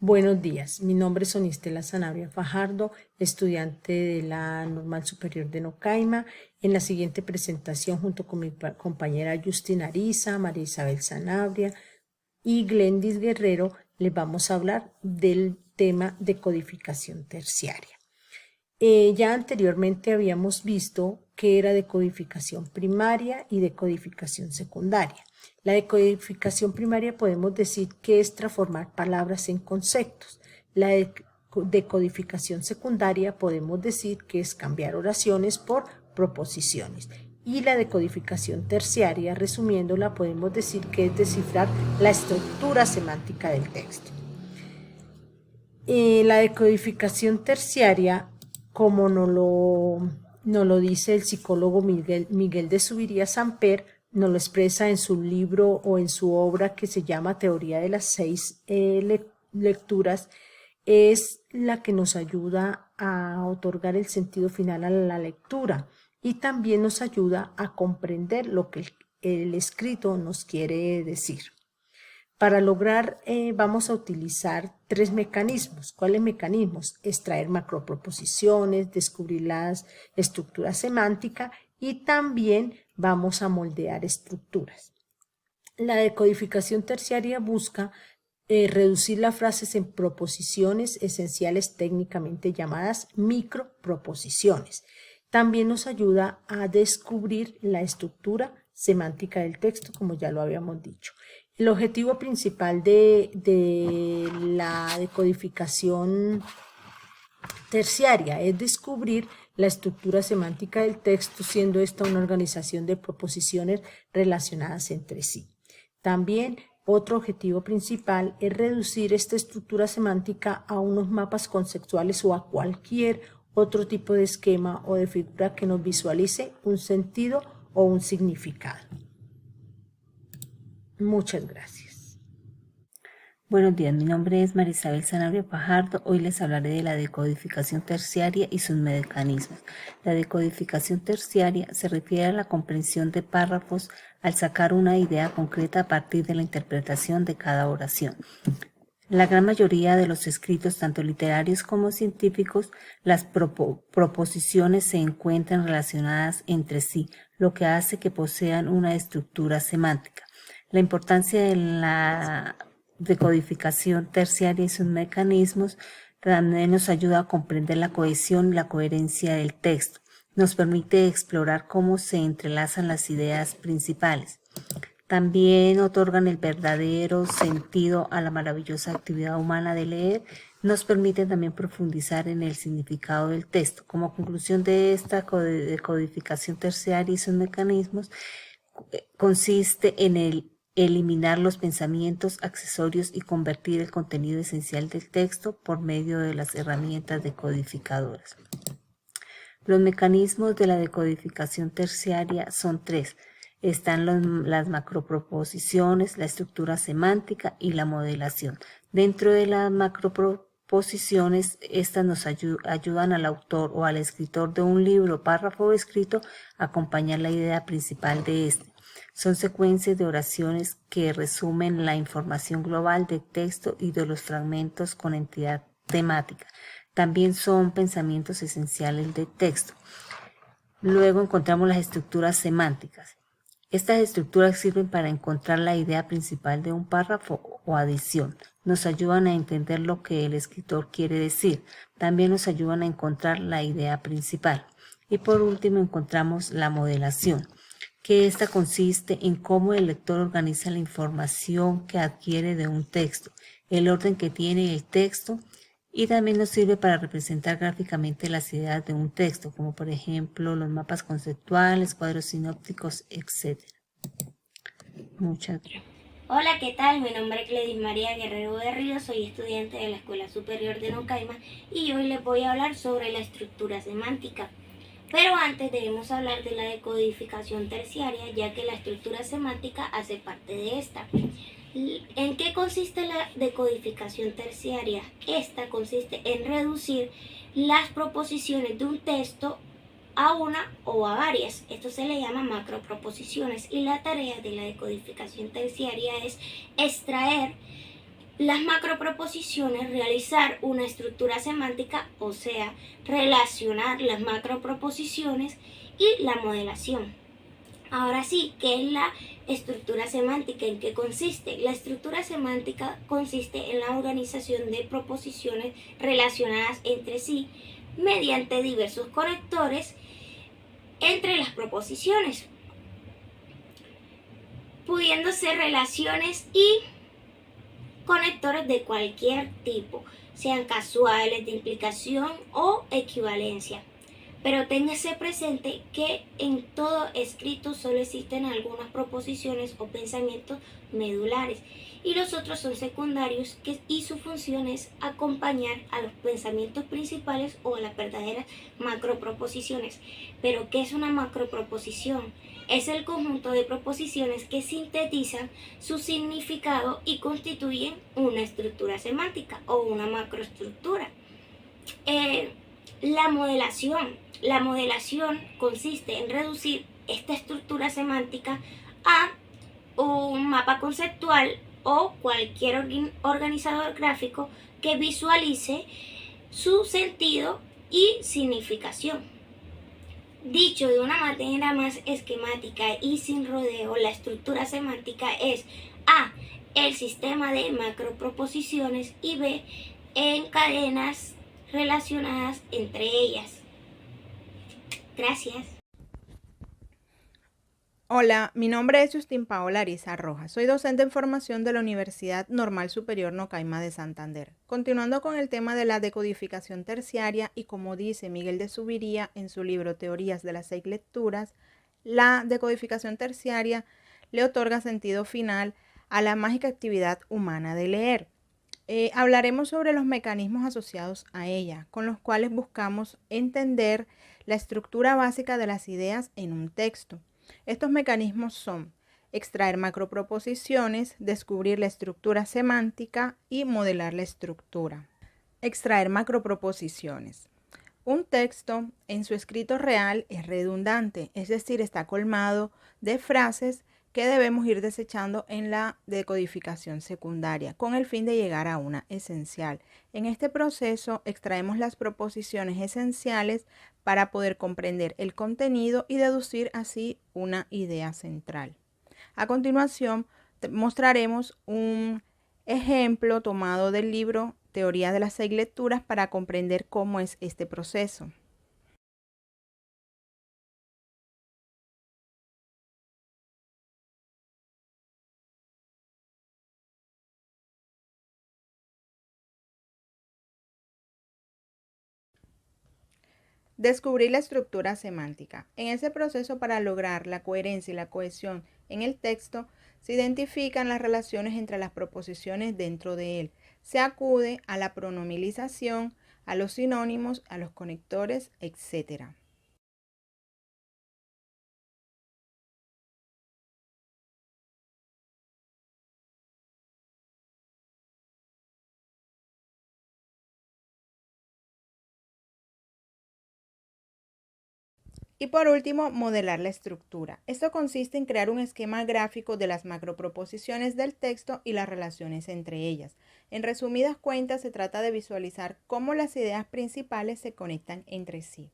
Buenos días, mi nombre es Sonistela Sanabria Fajardo, estudiante de la Normal Superior de Nocaima. En la siguiente presentación, junto con mi compañera Justina Ariza, María Isabel Sanabria y Glendis Guerrero, les vamos a hablar del tema de codificación terciaria. Ya anteriormente habíamos visto que era decodificación primaria y decodificación secundaria. La decodificación primaria podemos decir que es transformar palabras en conceptos. La decodificación secundaria podemos decir que es cambiar oraciones por proposiciones. Y la decodificación terciaria, resumiéndola, podemos decir que es descifrar la estructura semántica del texto. La decodificación terciaria, como nos lo dice el psicólogo Miguel de Zuviría Samper, nos lo expresa en su libro o en su obra que se llama Teoría de las 6 lecturas, es la que nos ayuda a otorgar el sentido final a la lectura y también nos ayuda a comprender lo que el escrito nos quiere decir. Para lograr, vamos a utilizar tres mecanismos. ¿Cuáles mecanismos? Extraer macroproposiciones, descubrir las estructuras semánticas y también vamos a moldear estructuras. La decodificación terciaria busca reducir las frases en proposiciones esenciales técnicamente llamadas microproposiciones. También nos ayuda a descubrir la estructura semántica del texto, como ya lo habíamos dicho. El objetivo principal de la decodificación terciaria es descubrir la estructura semántica del texto, siendo esta una organización de proposiciones relacionadas entre sí. También otro objetivo principal es reducir esta estructura semántica a unos mapas conceptuales o a cualquier otro tipo de esquema o de figura que nos visualice un sentido o un significado. Muchas gracias. Buenos días, mi nombre es María Isabel Sanabria Fajardo. Hoy les hablaré de la decodificación terciaria y sus mecanismos. La decodificación terciaria se refiere a la comprensión de párrafos al sacar una idea concreta a partir de la interpretación de cada oración. La gran mayoría de los escritos, tanto literarios como científicos, las proposiciones se encuentran relacionadas entre sí, lo que hace que posean una estructura semántica. La importancia de la decodificación terciaria y sus mecanismos también nos ayuda a comprender la cohesión y la coherencia del texto. Nos permite explorar cómo se entrelazan las ideas principales. También otorgan el verdadero sentido a la maravillosa actividad humana de leer. Nos permiten también profundizar en el significado del texto. Como conclusión de esta decodificación terciaria y sus mecanismos, consiste en eliminar los pensamientos accesorios y convertir el contenido esencial del texto por medio de las herramientas decodificadoras. Los mecanismos de la decodificación terciaria son tres. Están las macroproposiciones, la estructura semántica y la modelación. Dentro de las macroproposiciones, estas nos ayudan al autor o al escritor de un libro o párrafo escrito a acompañar la idea principal de este. Son secuencias de oraciones que resumen la información global del texto y de los fragmentos con entidad temática. También son pensamientos esenciales del texto. Luego encontramos las estructuras semánticas. Estas estructuras sirven para encontrar la idea principal de un párrafo o adición. Nos ayudan a entender lo que el escritor quiere decir. También nos ayudan a encontrar la idea principal. Y por último encontramos la modelación, que esta consiste en cómo el lector organiza la información que adquiere de un texto, el orden que tiene el texto, y también nos sirve para representar gráficamente las ideas de un texto, como por ejemplo los mapas conceptuales, cuadros sinópticos, etc. Muchas gracias. Hola, ¿qué tal? Mi nombre es Gledis María Guerrero Garrido, soy estudiante de la Escuela Superior de Nocaima y hoy les voy a hablar sobre la estructura semántica. Pero antes debemos hablar de la decodificación terciaria, ya que la estructura semántica hace parte de esta. ¿En qué consiste la decodificación terciaria? Esta consiste en reducir las proposiciones de un texto a una o a varias. Esto se le llama macroproposiciones y la tarea de la decodificación terciaria es extraer las macroproposiciones, realizar una estructura semántica, o sea, relacionar las macroproposiciones y la modelación. Ahora sí, ¿qué es la estructura semántica? ¿En qué consiste? La estructura semántica consiste en la organización de proposiciones relacionadas entre sí mediante diversos conectores entre las proposiciones, pudiendo ser relaciones y conectores de cualquier tipo, sean casuales, de implicación o equivalencia. Pero téngase presente que en todo escrito solo existen algunas proposiciones o pensamientos medulares y los otros son secundarios y su función es acompañar a los pensamientos principales o a las verdaderas macroproposiciones. Pero ¿qué es una macroproposición? Es el conjunto de proposiciones que sintetizan su significado y constituyen una estructura semántica o una macroestructura. La modelación. La modelación consiste en reducir esta estructura semántica a un mapa conceptual o cualquier organizador gráfico que visualice su sentido y significación. Dicho de una manera más esquemática y sin rodeo, la estructura semántica es A, el sistema de macroproposiciones y B, en cadenas relacionadas entre ellas. Gracias. Hola, mi nombre es Justin Paola Ariza Rojas. Soy docente en formación de la Universidad Normal Superior Nocaima de Santander. Continuando con el tema de la decodificación terciaria y como dice Miguel de Subiría en su libro Teorías de las 6 lecturas, la decodificación terciaria le otorga sentido final a la mágica actividad humana de leer. Hablaremos sobre los mecanismos asociados a ella, con los cuales buscamos entender la estructura básica de las ideas en un texto. Estos mecanismos son extraer macroproposiciones, descubrir la estructura semántica y modelar la estructura. Extraer macroproposiciones. Un texto en su escrito real es redundante, es decir, está colmado de frases que debemos ir desechando en la decodificación secundaria con el fin de llegar a una esencial. En este proceso extraemos las proposiciones esenciales para poder comprender el contenido y deducir así una idea central. A continuación, mostraremos un ejemplo tomado del libro Teoría de las 6 lecturas para comprender cómo es este proceso. Descubrir la estructura semántica. En ese proceso, para lograr la coherencia y la cohesión en el texto, se identifican las relaciones entre las proposiciones dentro de él. Se acude a la pronominización, a los sinónimos, a los conectores, etc. Y por último, modelar la estructura. Esto consiste en crear un esquema gráfico de las macroproposiciones del texto y las relaciones entre ellas. En resumidas cuentas, se trata de visualizar cómo las ideas principales se conectan entre sí.